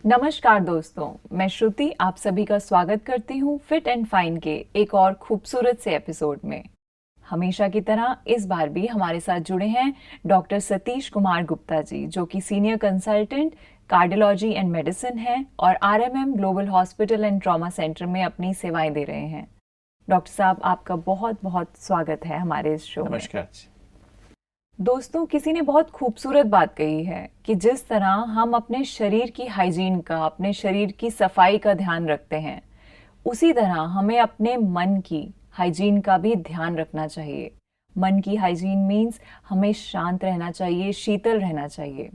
नमस्कार दोस्तों, मैं श्रुति आप सभी का स्वागत करती हूँ फिट एंड फाइन के एक और खूबसूरत से एपिसोड में। हमेशा की तरह इस बार भी हमारे साथ जुड़े हैं डॉक्टर सतीश कुमार गुप्ता जी, जो कि senior consultant cardiology and medicine हैं और RMM global hospital and trauma centre में अपनी सेवाएं दे रहे हैं। डॉक्टर साहब, आपका बहुत बहुत स्वागत है हमारे इस शो में। नमस्कार। दोस्तों, किसी ने बहुत खूबसूरत बात कही है कि जिस तरह हम अपने शरीर की हाइजीन का, अपने शरीर की सफाई का ध्यान रखते हैं, उसी तरह हमें अपने मन की हाइजीन का भी ध्यान रखना चाहिए। मन की हाइजीन मीन्स हमें शांत रहना चाहिए, शीतल रहना चाहिए।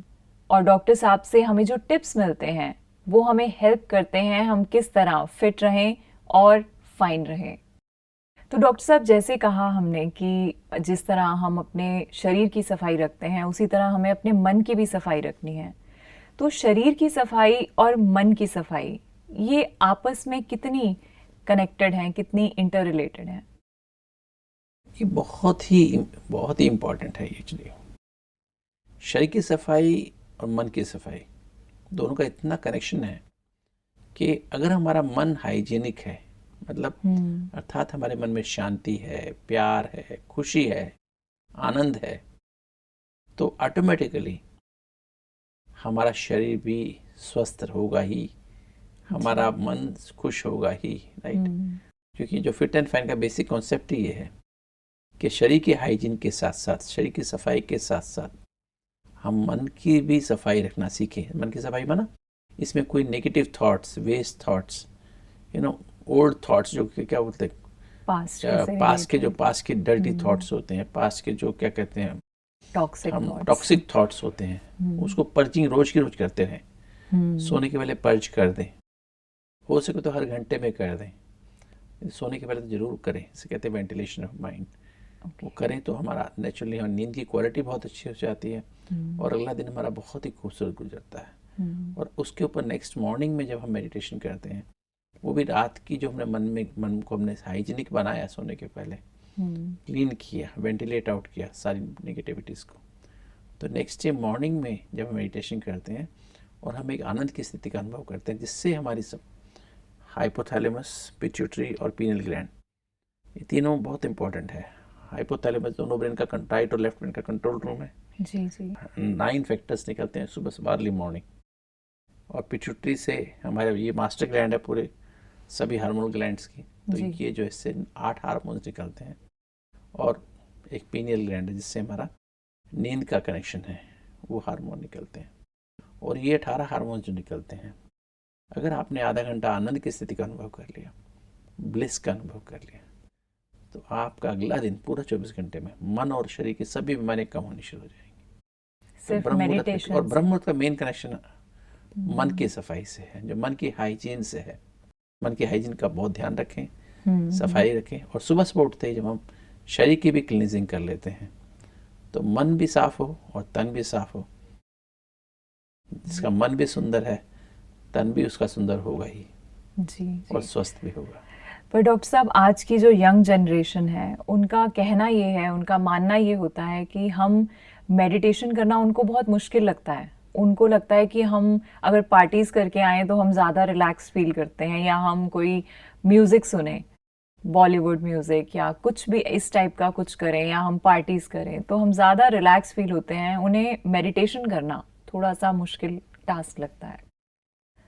और डॉक्टर साहब से हमें जो टिप्स मिलते हैं वो हमें हेल्प करते हैं हम किस तरह फिट रहें और फाइन रहें। तो डॉक्टर साहब, जैसे कहा हमने कि जिस तरह हम अपने शरीर की सफाई रखते हैं उसी तरह हमें अपने मन की भी सफाई रखनी है। तो शरीर की सफाई और मन की सफाई ये आपस में कितनी कनेक्टेड हैं, कितनी इंटर रिलेटेड हैं? ये बहुत ही इम्पोर्टेंट है एक्चुअली। शरीर की सफाई और मन की सफाई दोनों का इतना कनेक्शन है कि अगर हमारा मन हाइजीनिक है, मतलब अर्थात हमारे मन में शांति है, प्यार है, खुशी है, आनंद है, तो ऑटोमेटिकली हमारा शरीर भी स्वस्थ होगा ही, हमारा मन खुश होगा ही, राइट। क्योंकि जो फिट एंड फाइन का बेसिक कॉन्सेप्ट ही ये है कि शरीर की हाइजीन के साथ साथ, शरीर की सफाई के साथ साथ हम मन की भी सफाई रखना सीखें। मन की सफाई माना इसमें कोई negative thoughts, waste thoughts, old thoughts, जो क्या बोलते हैं, पास्ट के डर्टी थॉट्स होते हैं, पास्ट के जो क्या कहते हैं टॉक्सिक थॉट्स होते हैं, उसको पर्जिंग रोज की रोज करते रहें। सोने के पहले पर्ज कर दें, हो सके तो हर घंटे में कर दें। सोने के पहले तो जरूर करें, इसे कहते हैं वेंटिलेशन ऑफ माइंड। वो करें तो हमारा नेचुरली नींद की क्वालिटी बहुत अच्छी हो जाती है और अगला दिन हमारा बहुत ही खूबसूरत गुजरता है। और उसके ऊपर नेक्स्ट मॉर्निंग में जब हम मेडिटेशन करते हैं, वो भी रात की जो हमने मन को हमने हाइजीनिक बनाया, सोने के पहले क्लीन किया, वेंटिलेट आउट किया सारी नेगेटिविटीज़ को, तो नेक्स्ट डे मॉर्निंग में जब हम मेडिटेशन करते हैं और हम एक आनंद की स्थिति का अनुभव करते हैं, जिससे हमारी सब हाइपोथैलेमस, पिट्यूटरी और पीनल ग्लैंड, ये तीनों बहुत इंपॉर्टेंट है। हाइपोथैलेमस दोनों ब्रेन का, राइट और लेफ्ट ब्रेन का कंट्रोल रूम है। जी जी। 9 फैक्टर्स निकलते हैं सुबह से अर्ली मॉर्निंग। और पिट्यूटरी से हमारे ये मास्टर ग्लैंड है पूरे सभी हार्मोनल ग्लैंड्स की, तो ये जो इससे 8 हार्मोन्स निकलते हैं। और एक पीनियल ग्लैंड है जिससे हमारा नींद का कनेक्शन है, वो हार्मोन निकलते हैं। और ये 18 हार्मोन जो निकलते हैं, अगर आपने आधा घंटा आनंद की स्थिति का अनुभव कर लिया, ब्लिस का अनुभव कर लिया, तो आपका अगला दिन पूरा 24 घंटे में मन और शरीर की सभी बीमारियां कम होनी शुरू हो जाएंगी। सिर्फ तो मेडिटेशन और ब्रह्म मुहूर्त का मेन कनेक्शन मन की सफाई से है, जो मन की हाइजीन से है। मन की हाइजीन का बहुत ध्यान रखें, सफाई रखें। और सुबह सुबह उठते ही जब हम शरीर की भी क्लींजिंग कर लेते हैं, तो मन भी साफ हो और तन भी साफ हो। जिसका मन भी सुंदर है, तन भी उसका सुंदर होगा ही जी। और स्वस्थ भी होगा। पर डॉक्टर साहब, आज की जो यंग जनरेशन है उनका कहना ये है, उनका मानना ये होता है कि हम मेडिटेशन करना उनको बहुत मुश्किल लगता है। उनको लगता है कि हम अगर पार्टीज करके आए तो हम ज़्यादा रिलैक्स फील करते हैं, या हम कोई म्यूज़िक सुने, बॉलीवुड म्यूज़िक या कुछ भी इस टाइप का कुछ करें, या हम पार्टीज करें तो हम ज़्यादा रिलैक्स फील होते हैं। उन्हें मेडिटेशन करना थोड़ा सा मुश्किल टास्क लगता है।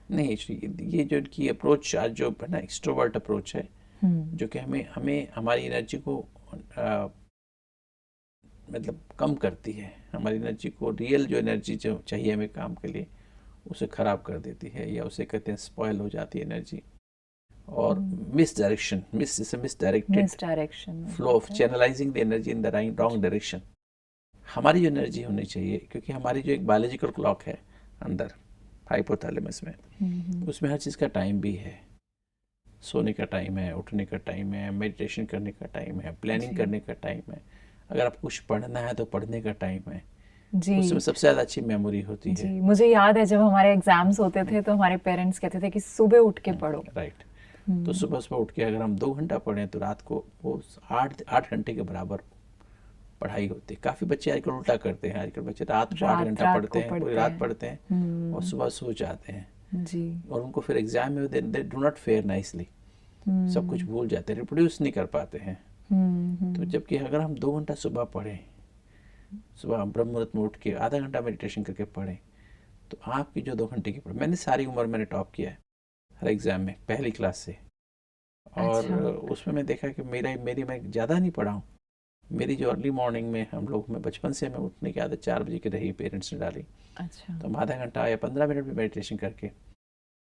नहीं, ये जो इनकी अप्रोच आज जो है ना, एक्सट्रोवर्ट अप्रोच है, जो कि हमें हमारी एनर्जी को मतलब कम करती है। हमारी एनर्जी को, रियल जो एनर्जी जो चाहिए हमें काम के लिए, उसे ख़राब कर देती है, या उसे कहते हैं स्पॉयल हो जाती है एनर्जी। और misdirected flow of channelising the energy in the wrong direction. हमारी जो एनर्जी होनी चाहिए, क्योंकि हमारी जो एक बायोलॉजिकल क्लॉक है अंदर हाइपोथैलेमस में, उसमें हर चीज़ का टाइम भी है। सोने का टाइम है, उठने का टाइम है, मेडिटेशन करने का टाइम है, प्लानिंग करने का टाइम है, अगर आपको कुछ पढ़ना है तो पढ़ने का टाइम है जी। उसमें सबसे ज़्यादा अच्छी मेमोरी होती है जी। मुझे याद है जब हमारे एग्जाम्स होते थे तो हमारे पेरेंट्स कहते थे कि सुबह उठ के पढ़ो। राइट। तो सुबह उठ के अगर हम 2 घंटा पढ़ें तो रात को वो 8 घंटे के बराबर पढ़ाई होती है। काफ़ी बच्चे आजकल उल्टा करते हैं, आजकल बच्चे रात को 8 घंटा पढ़ते हैं, पूरी रात पढ़ते हैं और सुबह सो जाते हैं। जी। और उनको फिर एग्जाम में they do not fair nicely, सब कुछ भूल जाते हैं, रिप्रोड्यूस नहीं कर पाते हैं। तो जबकि अगर हम 2 घंटा सुबह पढ़ें, सुबह ब्रह्म मुहूर्त में उठ के आधा घंटा मेडिटेशन करके पढ़ें, तो आपकी जो 2 घंटे की मैंने सारी उम्र मैंने टॉप किया है हर एग्ज़ाम में पहली क्लास से। और अच्छा। उसमें मैं देखा कि मैं ज़्यादा नहीं पढ़ा हूँ। मेरी जो अर्ली मॉर्निंग में हम लोग में बचपन से मैं उठने की आदत 4 बजे की रही, पेरेंट्स ने डाली। अच्छा। तो हम आधा घंटा या 15 मिनट भी मेडिटेशन करके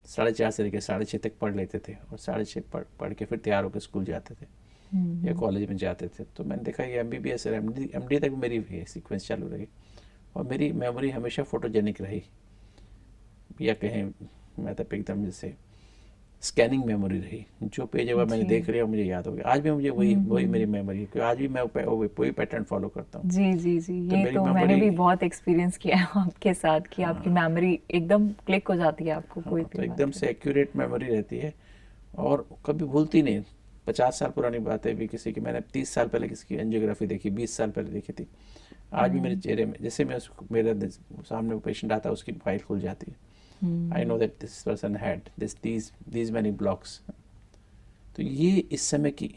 4:30 से लेकर 6:30 तक पढ़ लेते थे, और 6:30 पढ़ के फिर तैयार होकर स्कूल जाते थे या कॉलेज में जाते थे। तो मैंने देखा ये MBBS और MD तक मेरी सीक्वेंस चालू रही, और मेरी मेमोरी हमेशा फोटोजेनिक रही, या कहें मैं तो एकदम जैसे स्कैनिंग मेमोरी रही। जो पेज अगर मैंने जी। देख लिया मुझे याद हो गया। आज भी मुझे वही मेरी मेमोरी है, क्योंकि आज भी मैं वही पैटर्न फॉलो करता हूँ। जी, जी, जी। तो ये मेरी तो मैंने मेमोरी, भी बहुत एक्सपीरियंस किया है आपके साथ कि आपकी हाँ मेमोरी एकदम क्लिक हो जाती है, आपको कोई हाँ, भी तो बात एकदम से एक्यूरेट मेमोरी रहती है और कभी भूलती नहीं। 50 साल पुरानी बातें भी किसी की मैंने 30 साल पहले किसी की एंजियोग्राफी देखी, 20 साल पहले देखी थी, आज भी मेरे चेहरे में, जैसे मैं मेरे सामने वो पेशेंट आता है उसकी फाइल खुल जाती है। I know that this person had these many blocks. तो ये इस समय की,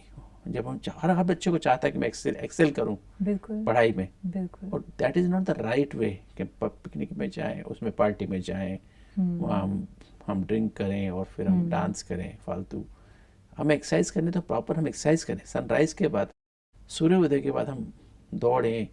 जब हम हर बच्चे को चाहता है कि मैं एक्सेल करूं बिल्कुल, पढ़ाई में, बिल्कुल। और that is not the right वे कि पिकनिक में जाएं, उसमें पार्टी में जाएं, वहाँ हम ड्रिंक करें और फिर हम डांस करें फालतू। हमें एक्सरसाइज करने तो प्रॉपर हम एक्सरसाइज करें। सनराइज के बाद, सूर्योदय के बाद हम दौड़ें,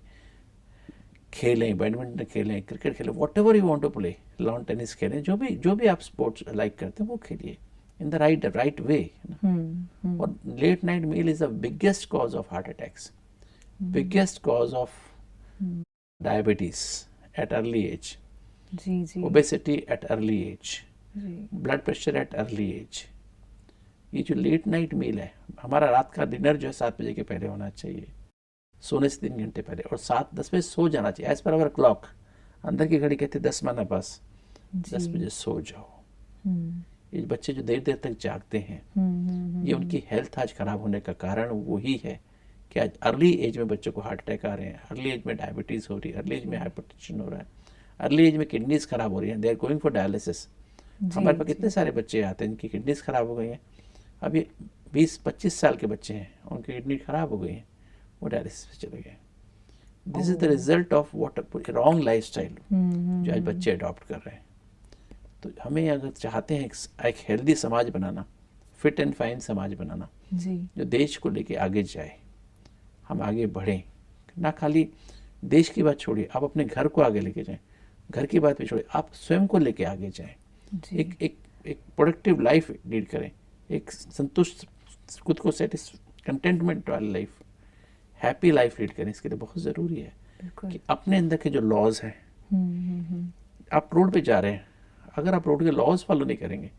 खेलें, बैडमिंटन खेलें, क्रिकेट खेलें, whatever you want to play, lawn tennis खेलें, जो भी आप स्पोर्ट्स लाइक करते हैं वो खेलिए इन द राइट वे। और late night meal is the biggest cause of heart attacks, biggest cause of diabetes at early age, जी, जी, ओबेसिटी एट अर्ली एज, जी। Blood pressure at early age. ये जो लेट नाइट मील है, हमारा रात का डिनर जो है 7 बजे के पहले होना चाहिए, सोने से 3 घंटे पहले, और 7-10 बजे सो जाना चाहिए एज पर अवर क्लॉक। अंदर की घड़ी कहते 10 माना बस, 10 बजे सो जाओ। ये बच्चे जो देर देर तक जागते हैं, ये उनकी हेल्थ आज खराब होने का कारण वही है कि आज अर्ली एज में बच्चों को हार्ट अटैक आ रहे हैं, अर्ली एज में डायबिटीज़ हो रही है, अर्ली एज में हाइपरटेंशन हो रहा है, अर्ली एज में किडनीज खराब हो रही हैं, they are going for dialysis. हमारे पास कितने सारे बच्चे आते हैं जिनकी किडनीज खराब हो गई हैं, अभी 20-25 साल के बच्चे हैं उनकी किडनी खराब हो गई हैं, वो डायलिसिस पे चले गए। This is the result of what wrong life style जो आज बच्चे अडॉप्ट कर रहे हैं। तो हमें अगर चाहते हैं एक हेल्दी समाज बनाना, फिट एंड फाइन समाज बनाना, जी। जो देश को लेके आगे जाए, हम आगे बढ़ें, ना खाली देश की बात छोड़िए, आप अपने घर को आगे लेके जाएं, घर की बात भी छोड़िए, आप स्वयं को लेके आगे जाएं, जी। एक प्रोडक्टिव लाइफ लीड करें, एक संतुष्ट, खुद को कंटेंटमेंट वाली लाइफ, हैप्पी लाइफ लीड करें। इसके लिए बहुत ज़रूरी है बिल्कुल। कि अपने अंदर के जो लॉज हैं, आप रोड पे जा रहे हैं, अगर आप रोड के लॉज फॉलो नहीं करेंगे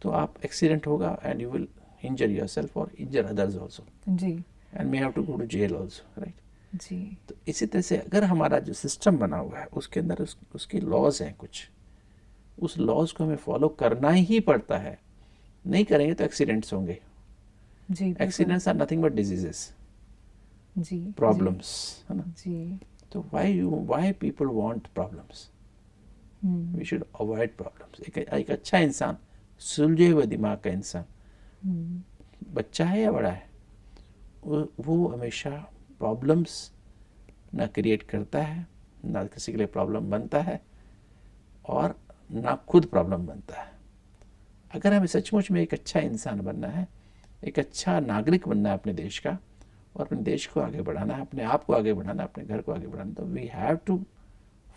तो आप एक्सीडेंट होगा and you will injure yourself और इंजर अदर्स आल्सो, जी, and may have to go to jail also, right. जी। तो इसी तरह से अगर हमारा जो सिस्टम बना हुआ है उसके अंदर उसकी लॉज हैं कुछ, उस लॉज को हमें फॉलो करना ही पड़ता है। नहीं करेंगे तो एक्सीडेंट्स होंगे। जी, बिल्कुल। Accidents are nothing but diseases, जी, प्रॉब्लम्स, है ना। जी। तो why people want problems, we should avoid problems. एक अच्छा इंसान, सुलझे हुए दिमाग का इंसान, बच्चा है या बड़ा है, वो हमेशा प्रॉब्लम्स ना क्रिएट करता है, ना किसी के लिए प्रॉब्लम बनता है, और ना खुद प्रॉब्लम बनता है। अगर हमें सचमुच में एक अच्छा इंसान बनना है, एक अच्छा नागरिक बनना है अपने देश का, और अपने देश को आगे बढ़ाना है, अपने आप को आगे बढ़ाना है, अपने घर को आगे बढ़ाना, तो we have to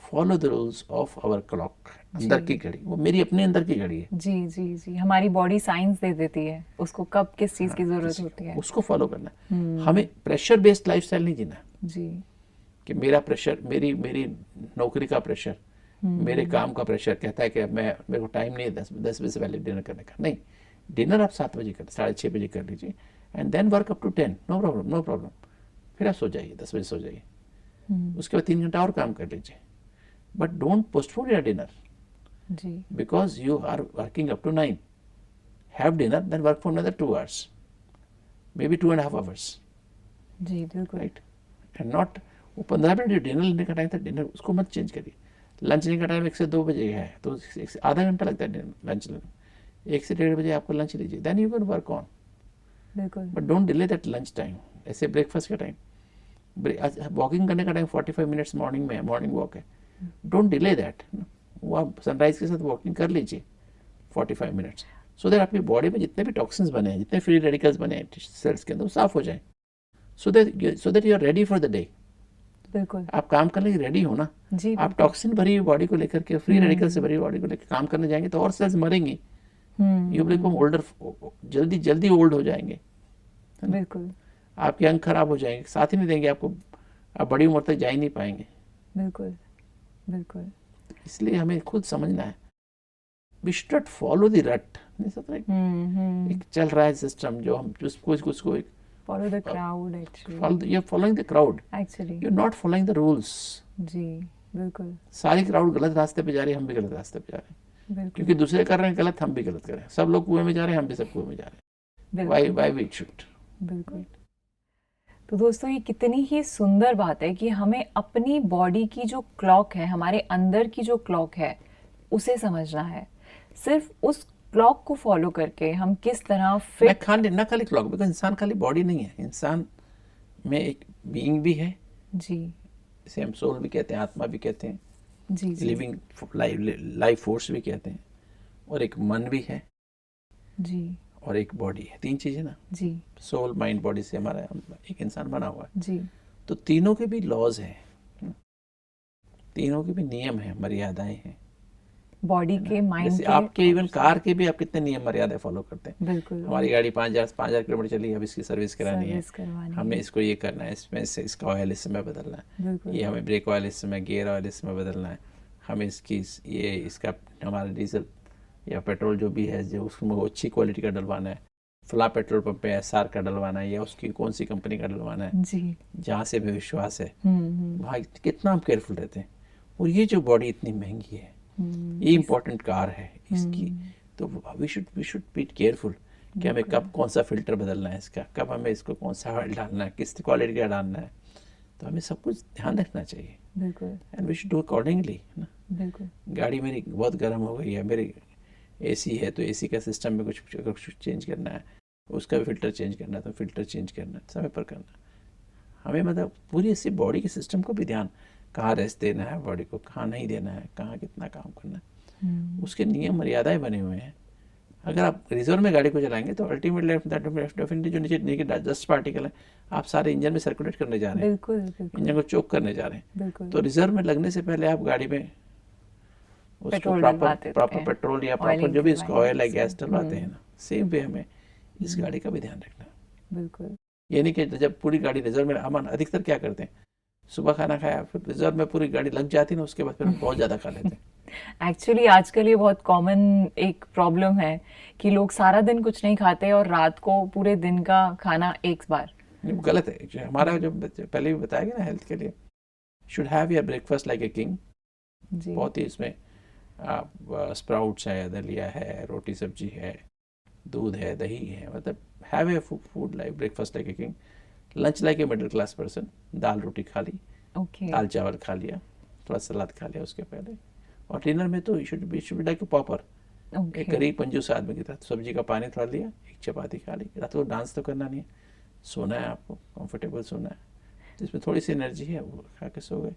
follow the rules of our clock. अंदर की घड़ी, वो मेरी अपने अंदर की घड़ी है। जी, जी, जी। हमारी बॉडी साइंस दे देती है उसको कब किस चीज़ की ज़रूरत होती है। उसको फॉलो करना है। हमें प्रेशर बेस्ड लाइफस्टाइल नहीं जीना जी। कि मेरा प्रेशर, मेरी नौकरी का प्रेशर, मेरे काम का प्रेशर कहता है कि मेरे को टाइम नहीं है 10 बजे से पहले डिनर करने का। नहीं, डिनर आप 7 बजे कर, 6:30 बजे कर लीजिए, and then work up to 10, no problem, no problem. फिर आप सो जाइए, 10 बजे सो जाइए, उसके बाद 3 घंटा और काम कर लीजिए, but don't postpone your dinner जी। because you are working up to 9. Have dinner, then work for another 2 hours, maybe 2.5 hours, जी, बिल्कुल। right? And not वो 15 मिनट जो डिनर लेने का टाइम था, डिनर उसको मत चेंज करिए। लंच का टाइम 1 से 2 बजे है, तो आधा घंटा लगता है लंच लेने, 1 से 1:30 बजे आपको लंच लीजिए, then you can work on, बिल्कुल। But don't delay that lunch time. ऐसे ब्रेकफास्ट का टाइम, वॉकिंग करने का टाइम 45 मिनट्स मॉर्निंग में, मॉर्निंग वॉक है, डोंट डिले दैट। वो आप सनराइज के साथ वॉकिंग कर लीजिए 45 मिनट्स, सो दैट आपकी बॉडी में जितने भी टॉक्सिन्स बने हैं, जितने फ्री रेडिकल्स बने हैं सेल्स के अंदर, वो साफ हो जाए, so that you are ready for the day. बिल्कुल आप काम करने की रेडी हो ना। जी। आप बिल्कुल। टॉक्सिन भरी हुई बॉडी को लेकर के, फ्री रेडिकल से भरी हुई बॉडी को लेकर काम करने जाएंगे तो और सेल्स मरेंगी, यू बिकम ओल्डर, जल्दी जल्दी ओल्ड हो जाएंगे, बिल्कुल आपके अंग खराब हो जाएंगे, साथ ही नहीं देंगे आपको, आप बड़ी उम्र तक जा ही नहीं पाएंगे। बिल्कुल बिल्कुल। इसलिए हमें खुद समझना है, we should not follow the rut. एक चल रहा है सिस्टम जो हम उसको follow the crowd actually. You are following the crowd, actually you are not following the rules. जी बिल्कुल सारी क्राउड गलत रास्ते पे जा रही है, हम भी गलत रास्ते पे जा रहे हैं, बिल्कुल क्योंकि दूसरे कर रहे हैं गलत, हम भी गलत कर रहे हैं, सब लोग कुएं में जा रहे हैं, हम भी सब कुएं में जा रहे हैं, व्हाई वी शुड। बिल्कुल। तो दोस्तों ये कितनी ही सुंदर बात है कि हमें अपनी बॉडी की जो क्लॉक है, हमारे अंदर की जो क्लॉक है, उसे समझना है। सिर्फ उस क्लॉक को फॉलो करके हम किस तरह फिट। ना खाली क्लॉक, बिकॉज इंसान खाली बॉडी नहीं है, इंसान में एक बीइंग भी है, जी इसे हम सोल भी कहते हैं, आत्मा भी कहते हैं, जी जी लिविंग लाइफ फोर्स भी कहते हैं, और एक मन भी है, जी और एक बॉडी है। 3 चीजें ना, जी सोल माइंड बॉडी से हमारा एक इंसान बना हुआ है। जी तो तीनों के भी लॉज हैं, तीनों के भी नियम हैं, मर्यादाएं हैं, बॉडी के, माइंड जैसे के, आपके इवन कार के भी आप कितने नियम मर्यादा फॉलो करते हैं। बिल्कुल। हमारी गाड़ी 5,000 किलोमीटर चली, अब इसकी सर्विस करानी है, सर्विस करवानी हमें है। इसको ये करना है, इसमें से इसका ऑयल इस समय बदलना है, बिल्कुल ये हमें ब्रेक ऑयल इस समय, गियर ऑयल इस समय बदलना है, हमें इसकी ये इसका हमारा डीजल या पेट्रोल जो भी है, जो उसमें वो अच्छी क्वालिटी का डलवाना है, फला पेट्रोल पंप पे SR का डलवाना है, या उसकी कौन सी कंपनी का डलवाना है, जी। जहाँ से भी विश्वास है, वहाँ कितना हम केयरफुल रहते हैं। और ये जो बॉडी इतनी महंगी है, ये इम्पोर्टेंट कार है इसकी, तो वी शुड बी केयरफुल कि हमें कब कौन सा फिल्टर बदलना है इसका, कब हमें इसको कौन सा ऑयल डालना है, किस क्वालिटी का डालना है, तो हमें सब कुछ ध्यान रखना चाहिए, बिल्कुल and we should do accordingly ना। बिल्कुल गाड़ी मेरी बहुत गर्म हो गई है, मेरी AC है, तो AC का सिस्टम में कुछ चेंज करना है, उसका भी फिल्टर चेंज करना है, तो फिल्टर चेंज करना है, समय पर करना। हमें मतलब पूरी ऐसी बॉडी के सिस्टम को भी ध्यान, कहाँ रेस्ट देना है बॉडी को, कहाँ नहीं देना है, कहाँ कितना काम करना है, उसके नियम मर्यादाएं बने हुए हैं। अगर आप रिजर्व में गाड़ी को चलाएंगे तो अल्टीमेटली डेफिनेटली जो नीचे डस्ट पार्टिकल है, आप सारे इंजन में सर्कुलेट करने जा रहे हैं, बिल्कुल बिल्कुल इंजन को चोक करने जा रहे हैं। बिल्कुल। तो रिजर्व में लगने से पहले आप गाड़ी में उसको पेट्रोल डलवा देते प्रॉपर हैं, पेट्रोल या प्रॉपर ऑयलिंग जो भी इसका करवाएंगे ऑयल है, इससे। गैस डलवाते हैं ना, सेम वे हमें इस गाड़ी का भी ध्यान रखना है। बिल्कुल ये नहीं कि जब पूरी गाड़ी रिजर्व में, हम अधिकतर क्या करते हैं, सुबह खाना खाया फिर रिजर्व में पूरी गाड़ी लग जाती है ना, उसके बाद फिर हम बहुत ज़्यादा खा लेते हैं। एक्चुअली आजकल ये बहुत कॉमन एक प्रॉब्लम है कि लोग सारा दिन कुछ नहीं खाते और रात को पूरे दिन का खाना एक बार। नहीं, वो गलत है। जो हमारा जो पहले भी बताया गया ना, हेल्थ के लिए should have your breakfast like a king. जी बहुत ही इसमें आप स्प्राउट्स है, दलिया है, रोटी सब्जी है, दूध है, दही है, मतलब have a food like breakfast like a king. Lunch like a middle class person, दाल रोटी खा ली, ओके दाल चावल खा लिया, थोड़ा सलाद खा लिया उसके पहले, और डिनर में तो should be like a pauper, एक ओके गरीब कंजूस आदमी की तरह, सब्जी का पानी थोड़ा लिया, एक चपाती खा ली। रात को डांस तो करना नहीं है, सोना है, आपको कंफर्टेबल सोना है, जिसमें थोड़ी सी एनर्जी है वो खा के सो गए।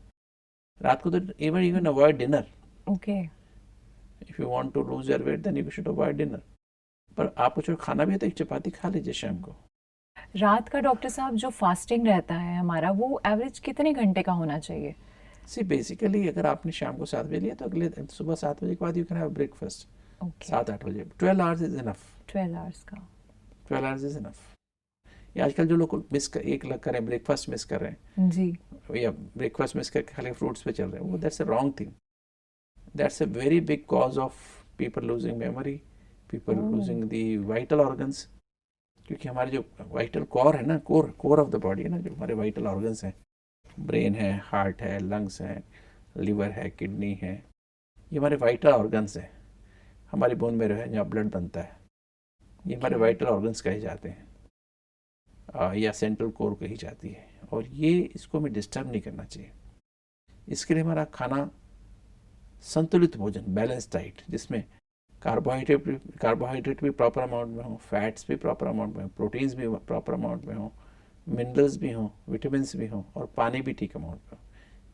रात को तो even avoid dinner, okay if you want to lose your weight then you should avoid dinner. पर आपको जो खाना भी है तो एक चपाती खा लीजिए शाम को। रात का डॉक्टर साहब जो फास्टिंग रहता है हमारा, वो एवरेज कितने घंटे का होना चाहिए? सी बेसिकली अगर आपने शाम को 7 बजे लिया तो अगले सुबह 7 बजे के बाद you can have breakfast, okay 7-8 बजे। 12 आवर्स इज इनफ, 12 आवर्स का। 12 आवर्स इज इनफ। ये आजकल जो लोग एक लग करें, ब्रेकफास्ट मिस कर रहे हैं, जी या ब्रेकफास्ट मिस करके खाली फ्रूट्स पे चल रहे हैं, वो that's a wrong thing. That's a very big cause of people losing memory, people losing the vital organs. क्योंकि हमारे जो वाइटल कोर है ना, कोर ऑफ द बॉडी है ना, जो हमारे वाइटल ऑर्गन्स हैं, ब्रेन है, हार्ट है, लंग्स हैं, लिवर है, किडनी है, ये हमारे वाइटल ऑर्गन्स हैं। हमारी बोन में है जहाँ ब्लड बनता है, ये हमारे वाइटल ऑर्गन्स कहे जाते हैं, या सेंट्रल कोर कही जाती है। और ये इसको हमें डिस्टर्ब नहीं करना चाहिए। इसके लिए हमारा खाना संतुलित भोजन, बैलेंस डाइट, जिसमें कार्बोहाइड्रेट भी प्रॉपर अमाउंट में हो, फैट्स भी प्रॉपर अमाउंट में हो, प्रोटीन्स भी प्रॉपर अमाउंट में हो, मिनरल्स भी हो, विटामिन भी हो, और पानी भी ठीक अमाउंट में हो।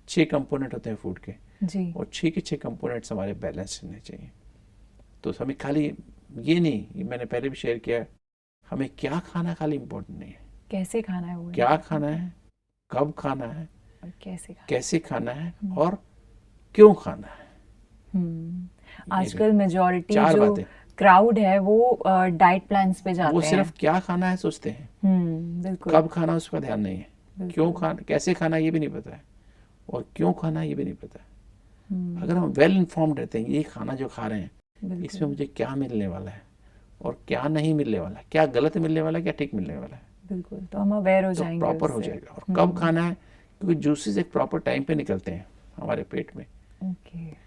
6 कंपोनेंट होते हैं फूड के, जी। और 6 के 6 कंपोनेंट्स हमारे बैलेंस होने चाहिए। तो हमें खाली ये नहीं, ये मैंने पहले भी शेयर किया, हमें क्या खाना खाली इम्पोर्टेंट नहीं है, कैसे खाना है वो क्या important खाना है, कब खाना है, और कैसे खाना कैसे खाना है, और क्यों खाना है। है। ये आजकल मेजॉरिटी 4 जो बातें। क्राउड है वो डाइट प्लान्स पे वो जाते हैं। सिर्फ क्या खाना है सोचते हैं, बिल्कुल। कब खाना उसका ध्यान नहीं है, बिल्कुल। क्यों खाना, कैसे खाना ये भी नहीं पता है, और क्यों खाना ये भी नहीं पता है। अगर हम वेल इन्फॉर्म्ड रहते हैं, ये खाना जो खा रहे हैं बिल्कुल। इसमें मुझे क्या मिलने वाला है और क्या नहीं मिलने वाला है, क्या गलत मिलने वाला है, क्या ठीक मिलने वाला है, बिल्कुल, तो हम अवेयर हो तो जाएंगे प्रॉपर हो उससे। जाएगा। और कब खाना है, क्योंकि जूसेस एक प्रॉपर टाइम पे निकलते हैं हमारे पेट में, ओके।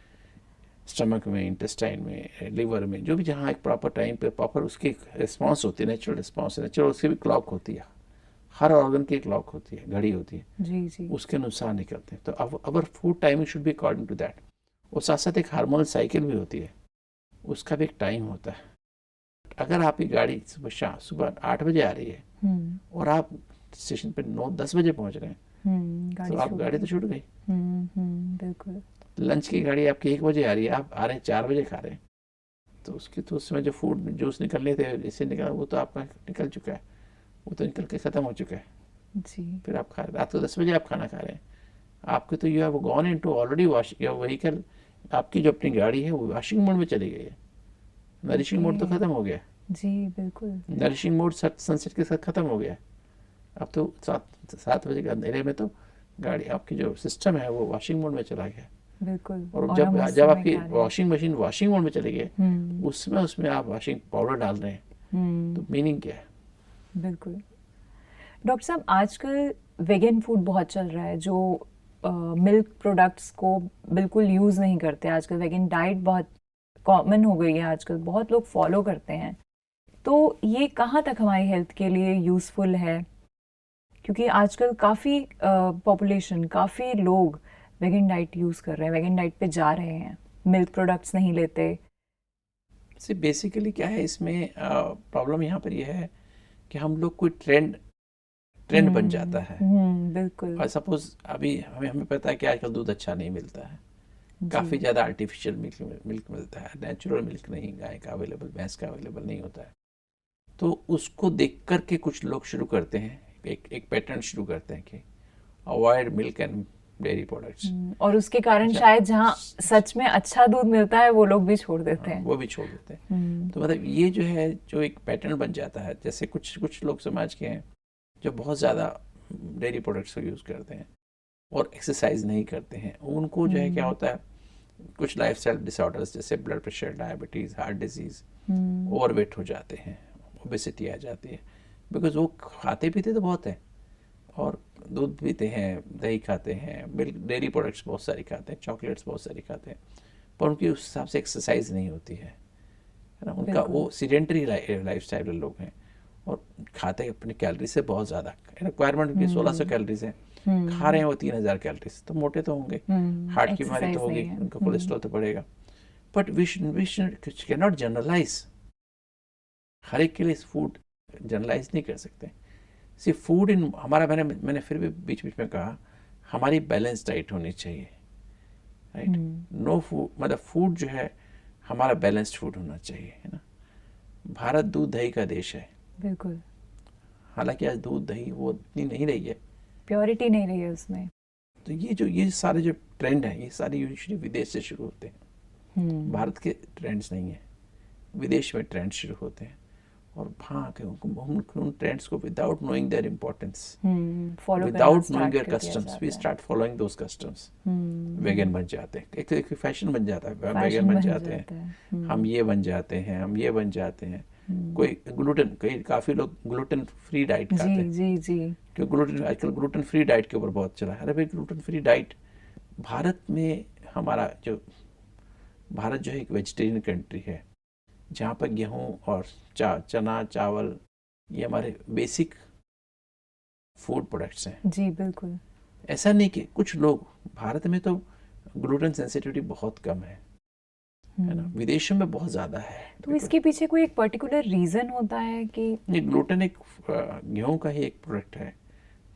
स्टमक में, इंटेस्टाइन में, लिवर में, जो भी, जहाँ एक प्रॉपर टाइम पे प्रॉपर उसकी रिस्पॉन्स होती है, नेचुरल रिस्पॉन्स है, नेचुरल उसकी भी क्लॉक होती है, हर ऑर्गन की क्लॉक होती है, घड़ी होती है, जी जी। उसके अनुसार निकलते हैं। तो अब our food timing should be according to that. और साथ साथ एक हार्मोनल साइकिल भी होती है, उसका भी एक टाइम होता है। अगर आपकी गाड़ी सुबह 8 बजे आ रही है और आप स्टेशन पे 9-10 बजे पहुंच रहे हैं, तो आप गाड़ी तो छूट गई। बिल्कुल। लंच की गाड़ी आपकी 1 बजे आ रही है, आप आ रहे हैं 4 बजे खा रहे हैं, तो उसकी तो उसमें जो फूड जूस निकलने थे, इससे निकला, वो तो आपका निकल चुका है, वो तो निकल के ख़त्म हो चुका है। जी। फिर आप खा रहे, रात को 10 बजे आप खाना खा रहे हैं, आपके तो you have gone into already washing your vehicle, आपकी जो अपनी गाड़ी है वो वॉशिंग मोड में चली गई है, नरिशिंग मोड तो ख़त्म हो गया। जी बिल्कुल। नरिशिंग मोड सनसेट के साथ ख़त्म हो गया। अब तो 7 बजे के अंधेरे में तो गाड़ी, आपकी जो सिस्टम है वो वॉशिंग मोड में चला गया। बिल्कुल। और हम जब उस जब समय आपकी खा रहे हैं। वॉशिंग मशीन वॉशिंग मोड में चली गई, उसमें आप वॉशिंग पाउडर डाल रहे हैं, तो मीनिंग क्या है। बिल्कुल। डॉक्टर साहब, आजकल वेगन फूड बहुत चल रहा है, जो मिल्क प्रोडक्ट्स को बिल्कुल यूज़ नहीं करते। आजकल वेगन डाइट बहुत कॉमन हो गई है, आजकल बहुत लोग फॉलो करते हैं। तो ये कहाँ तक हमारी हेल्थ के लिए यूज़फुल है? क्योंकि आजकल काफ़ी पॉपुलेशन, काफ़ी लोग वेगन डाइट यूज़ कर रहे हैं, वेगन डाइट पे जा रहे हैं, मिल्क प्रोडक्ट्स नहीं लेते। से बेसिकली क्या है इसमें प्रॉब्लम यहाँ पर यह है कि हम लोग कोई ट्रेंड बन जाता है। बिल्कुल। और सपोज अभी हमें पता है कि आजकल दूध अच्छा नहीं मिलता है, काफ़ी ज़्यादा आर्टिफिशियल मिल्क मिलता है, नेचुरल मिल्क नहीं गाय का अवेलेबल, भैंस का अवेलेबल नहीं होता है। तो उसको देख कर के कुछ लोग शुरू करते हैं, एक पैटर्न शुरू करते हैं कि avoid milk and dairy products. और उसके कारण शायद जहाँ सच में अच्छा दूध मिलता है वो लोग भी छोड़ देते हैं। वो भी छोड़ देते हैं। तो मतलब ये जो है, जो एक पैटर्न बन जाता है, जैसे कुछ लोग समाज के हैं जो बहुत ज़्यादा डेयरी प्रोडक्ट्स को यूज़ करते हैं और एक्सरसाइज नहीं करते हैं, उनको जो है क्या होता है, कुछ लाइफस्टाइल डिसऑर्डर्स जैसे blood pressure, diabetes, heart disease, overweight हो जाते हैं, ओबेसिटी आ जाती है, बिकॉज वो खाते पीते तो बहुत हैं, और दूध पीते हैं, दही खाते हैं, मिल्क, डेयरी प्रोडक्ट्स बहुत सारी खाते हैं, चॉकलेट्स बहुत सारी खाते हैं, पर उनकी उस हिसाब से एक्सरसाइज नहीं होती है ना। उनका वो सीडेंटरी लाइफस्टाइल लोग हैं और खाते हैं अपने कैलोरी से बहुत ज़्यादा। रिक्वायरमेंट उनकी 1600 कैलोरीज है, खा रहे हैं वो 3000 कैलोरीज, तो मोटे तो होंगे, हार्ट की बीमारी तो होगी, उनका कोलेस्ट्रॉल तो बढ़ेगा। But we can not generalise, हर एक के लिए फूड जनरलाइज नहीं कर सकते। सी फूड इन हमारा, मैंने फिर भी बीच बीच में कहा, हमारी बैलेंस डाइट होनी चाहिए, राइट। नो फूड, मतलब फूड जो है हमारा बैलेंस्ड फूड होना चाहिए, है ना। भारत दूध दही का देश है, बिल्कुल। हालांकि आज दूध दही वो इतनी नहीं रही है, प्योरिटी नहीं रही है उसमें। तो ये सारे जो ट्रेंड हैं, ये सारे यूजुअली विदेश से शुरू होते हैं, भारत के ट्रेंड्स नहीं है, विदेश में ट्रेंड शुरू होते हैं। और हाँ, उन ट्रेंड्स को without knowing their importance, without knowing their customs, we start following those customs, vegan बन जाते हैं। एक फैशन बन जाता है, वेगन बन जाते हैं, हम ये बन जाते हैं, हम ये बन जाते हैं। कोई ग्लूटेन, काफ़ी लोग ग्लूटेन फ्री डाइट खाते हैं, जी जी। क्योंकि आजकल ग्लूटेन फ्री डाइट के ऊपर बहुत चला है। अरे भाई, ग्लूटेन फ्री डाइट, भारत में भारत जो है एक वेजिटेरियन कंट्री है, जहाँ पर गेहूँ और चना चावल ये हमारे बेसिक फूड प्रोडक्ट्स हैं। जी बिल्कुल। ऐसा नहीं कि कुछ लोग भारत में तो ग्लूटेन सेंसिटिविटी बहुत कम है ना, विदेशों में बहुत ज़्यादा है। तो इसके पीछे कोई एक पर्टिकुलर रीज़न होता है कि ये ग्लूटेन एक गेहूं का ही एक प्रोडक्ट है,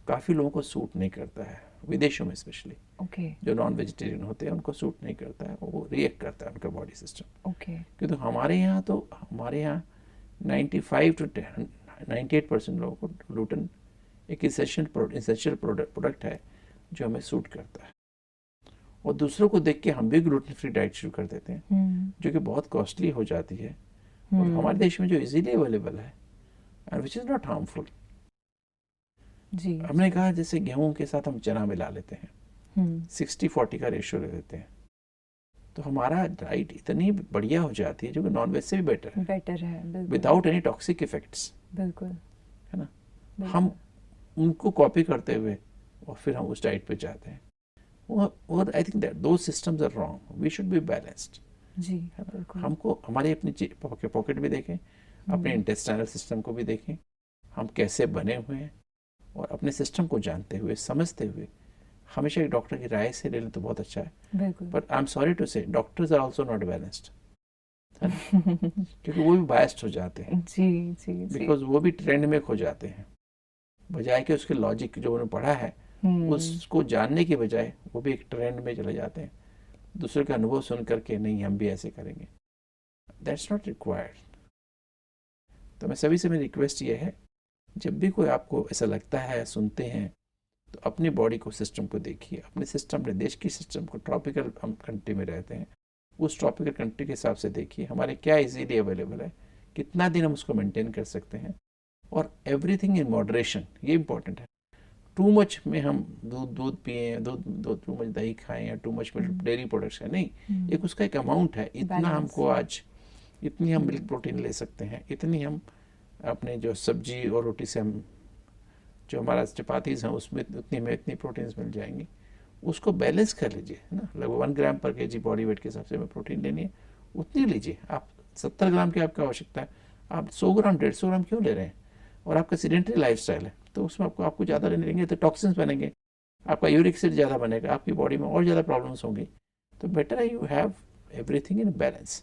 काफ़ी लोगों को सूट नहीं करता है, विदेशों में स्पेशली। ओके जो नॉन वेजिटेरियन होते हैं उनको सूट नहीं करता है, वो रिएक्ट करता है उनका बॉडी सिस्टम। ओके क्योंकि हमारे यहाँ 95 to 98% लोगों को ग्लूटेन एक इसेंशियल प्रोडक्ट है जो हमें सूट करता है। और दूसरों को देख के हम भी ग्लूटेन फ्री डाइट शुरू कर देते हैं, जो कि बहुत कॉस्टली हो जाती है, और हमारे देश में जो इजीली अवेलेबल है and which is not harmful. जी हमने कहा जैसे गेहूं के साथ हम चना मिला लेते हैं, 60-40 का रेशियो ले लेते हैं, तो हमारा डाइट इतनी बढ़िया हो जाती है जो कि नॉन वेज से भी बेटर है, बिल्कुल विदाउट एनी टॉक्सिक इफेक्ट्स, बिल्कुल है ना। हम उनको कॉपी करते हुए और फिर हम उस डाइट पे जाते हैं, और आई थिंक दैट दो systems are wrong, we should be balanced. जी बिल्कुल हमको हमारे अपनी पॉकेट भी देखें, अपने इंटेस्टाइनल सिस्टम को भी देखें, हम कैसे बने हुए हैं, और अपने सिस्टम को जानते हुए समझते हुए हमेशा एक डॉक्टर की राय से ले लें तो बहुत अच्छा है। बिल्कुल but I am sorry to say doctors are also not balanced, क्योंकि वो भी बायस्ड हो जाते हैं, जी जी जी बिकॉज वो भी ट्रेंड में खो जाते हैं, बजाय कि उसके लॉजिक जो उन्होंने पढ़ा है उसको जानने की बजाय वो भी एक ट्रेंड में चले जाते हैं, दूसरे का अनुभव सुन करके नहीं हम भी ऐसे करेंगे, दैट्स नॉट रिक्वायर्ड। तो मैं सभी से मेरी रिक्वेस्ट ये है, जब भी कोई आपको ऐसा लगता है, सुनते हैं, तो अपनी बॉडी को, सिस्टम को देखिए, अपने सिस्टम, अपने देश की सिस्टम को, ट्रॉपिकल हम कंट्री में रहते हैं, उस ट्रॉपिकल कंट्री के हिसाब से देखिए हमारे क्या इजीली अवेलेबल है, कितना दिन हम उसको मेंटेन कर सकते हैं, और एवरीथिंग इन मॉडरेशन, ये इंपॉर्टेंट है। टू मच में हम दूध पिए, टू मच दही खाएं, या too much milk dairy products है, नहीं, एक उसका एक अमाउंट है, इतना हमको आज, इतनी हम मिल्क प्रोटीन ले सकते हैं, इतनी हम अपने जो सब्जी और रोटी से हम, जो हमारा चपातीज हैं उसमें उतनी में इतनी प्रोटीन्स मिल जाएंगी, उसको बैलेंस कर लीजिए, है ना। लगभग 1 ग्राम पर केजी बॉडी वेट के हिसाब से हमें प्रोटीन लेनी है, उतनी लीजिए। आप 70 ग्राम की आपकी आवश्यकता है, आप 100 ग्राम 150 ग्राम क्यों ले रहे हैं? और आपका सीडेंटरी लाइफस्टाइल है तो उसमें आपको ज़्यादा लेने लेंगे तो टॉक्सिन्स बनेंगे, आपका यूरिक एसिड ज़्यादा बनेगा, आपकी बॉडी में और ज़्यादा प्रॉब्लम्स होंगी। तो बेटर है you have everything in balance,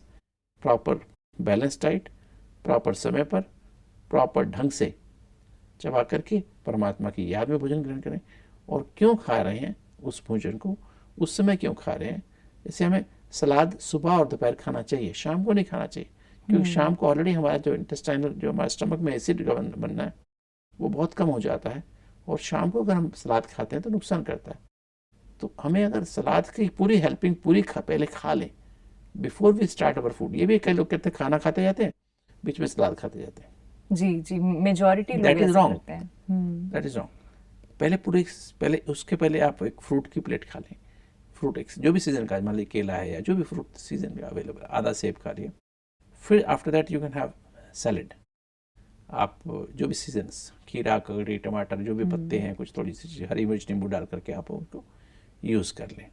proper balance diet, proper समय पर, प्रॉपर ढंग से चबा करके परमात्मा की याद में भोजन ग्रहण करें। और क्यों खा रहे हैं उस भोजन को, उस समय क्यों खा रहे हैं, जैसे हमें सलाद सुबह और दोपहर खाना चाहिए, शाम को नहीं खाना चाहिए, क्योंकि शाम को ऑलरेडी हमारा जो इंटेस्टाइनल, जो हमारे स्टमक में एसिड का बनना है वो बहुत कम हो जाता है, और शाम को अगर हम सलाद खाते हैं तो नुकसान करता है। तो हमें अगर सलाद की पूरी हेल्पिंग पहले खा लें before we start our food. ये भी कई लोग कहते हैं खाना खाते जाते हैं, बीच में सलाद खाते जाते हैं, जी जी मेजॉरिटी लोग दैट इज ऐसे रॉन्ग, करते हैं। That is wrong. उसके पहले आप एक फ्रूट की प्लेट खा लें, फ्रूट एक जो भी सीजन का, मान लीजिए केला है या जो भी फ्रूट सीजन का अवेलेबल, आधा सेब खा लिए, फिर after that you can have salad. आप जो भी सीजन्स, खीरा, ककड़ी, टमाटर, जो भी पत्ते हैं, कुछ थोड़ी सी चीज़, हरी मिर्च, नींबू डाल करके आप उनको यूज़ कर लें,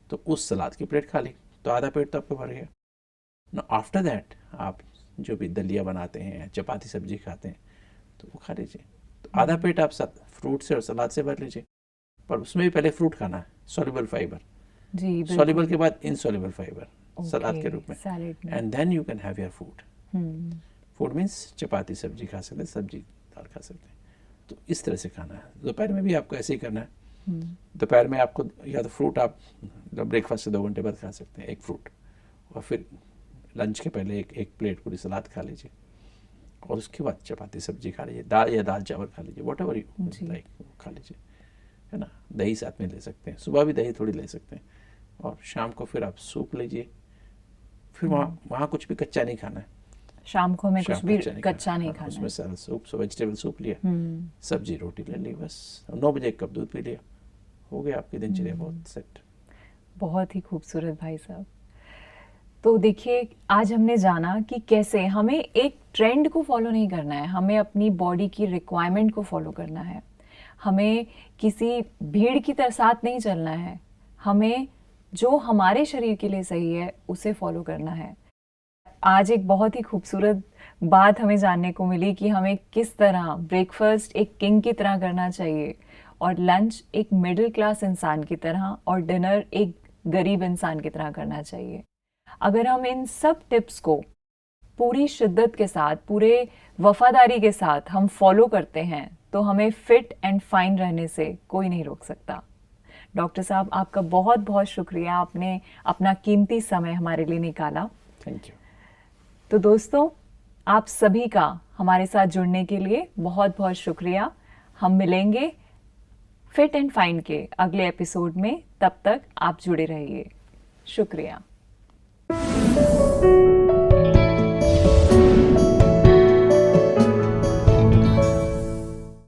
तो उस सलाद की प्लेट खा ली तो आधा पेट तो आपका भर गया ना। आफ्टर दैट आप जो भी दलिया बनाते हैं, चपाती सब्जी खाते हैं, तो वो खा लीजिए, तो आधा पेट आप फ्रूट से और सलाद से भर लीजिए। पर उसमें भी पहले फ्रूट खाना है, सॉल्युबल फाइबर, जी सॉल्युबल के बाद इनसॉल्युबल फाइबर सलाद के रूप में, सैलेड में। And then you can have your food. Food means चपाती सब्जी खा सकते हैं, सब्जी दाल खा सकते हैं। तो इस तरह से खाना है। दोपहर में भी आपको ऐसे ही करना है। दोपहर में आपको या तो फ्रूट आप ब्रेकफास्ट से 2 घंटे बाद खा सकते हैं, एक फ्रूट, और फिर लंच के पहले एक प्लेट पूरी सलाद खा लीजिए, और उसके बाद चपाती सब्जी खा लीजिए, दाल चावल खा लीजिए, वॉट एवर यू लाइक खा लीजिए, है ना। दही साथ में ले सकते हैं, सुबह भी दही थोड़ी ले सकते हैं, और शाम को फिर आप सूप लीजिए। फिर वहाँ कुछ भी कच्चा नहीं खाना है, शाम को हमें कुछ भी कच्चा नहीं हाँ, खाना उसमें है। सारा सूप, वेजिटेबल सूप लिया, सब्जी रोटी ले ली, बस 9 बजे 1 कप दूध पी लिया, हो गया आपकी दिनचर्या बहुत सेट। बहुत ही खूबसूरत भाई साहब। तो देखिए, आज हमने जाना कि कैसे हमें एक ट्रेंड को फॉलो नहीं करना है, हमें अपनी बॉडी की रिक्वायरमेंट को फॉलो करना है, हमें किसी भीड़ की तरह साथ नहीं चलना है, हमें जो हमारे शरीर के लिए सही है उसे फॉलो करना है। आज एक बहुत ही खूबसूरत बात हमें जानने को मिली कि हमें किस तरह ब्रेकफास्ट एक किंग की तरह करना चाहिए, और लंच एक मिडिल क्लास इंसान की तरह, और डिनर एक गरीब इंसान की तरह करना चाहिए। अगर हम इन सब टिप्स को पूरी शिद्दत के साथ, पूरे वफादारी के साथ हम फॉलो करते हैं तो हमें फिट एंड फाइन रहने से कोई नहीं रोक सकता। डॉक्टर साहब, आपका बहुत बहुत शुक्रिया, आपने अपना कीमती समय हमारे लिए निकाला। Thank you. तो दोस्तों, आप सभी का हमारे साथ जुड़ने के लिए बहुत बहुत शुक्रिया। हम मिलेंगे फिट एंड फाइन के अगले एपिसोड में, तब तक आप जुड़े रहिए। शुक्रिया।